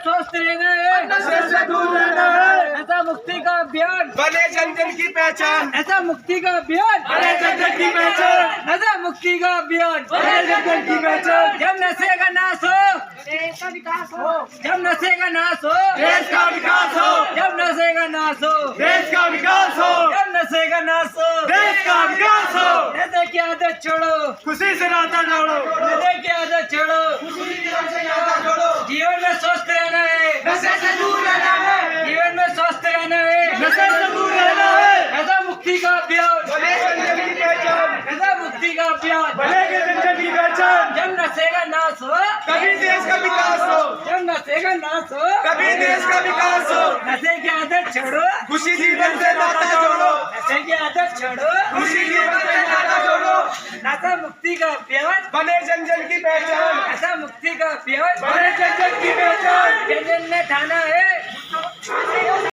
स्वस्थ रहना है, नशे से दूर रहना है, ऐसा मुक्ति का अभियान बने जन जन की पहचान, ऐसा मुक्ति का अभियान बने जन जन की पहचान, ऐसा मुक्ति का अभियान बने जन जन की पहचान। जब नशे का नाश हो, देश का विकास हो, जब नशे का नाश हो, देश का विकास हो, जब नशे का नाश हो, देश का विकास हो, जब नशे का नाश हो, देश का विकास हो। नशे की आदत छोड़ो, खुशी से नाता जोड़ो, नशे की आदत छोड़ो, जीवन में स्वस्थ रहना है, नशे से दूर रहना है, जीवन में स्वस्थ रहना है, नशे से दूर रहना है, ऐसा मुक्ति का अभियान, बने जन जन की पहचान, ऐसा मुक्ति का अभियान बनेंगे जन जन की पहचान। जब नशे का नाश हो, कभी देश का विकास हो, जब नशे का नाश हो, कभी देश का विकास हो। नशे की आदत छोड़ो, खुशी जीवन से नाता जोड़ो, नशे की आदत छोड़ो, खुशी जीवन से नाता जोड़ो, ऐसा मुक्ति का अभियान, बने जन जन की पहचान, ऐसा मुक्ति का अभियान बने जन जन की पहचान। जन जन ने ठाना है,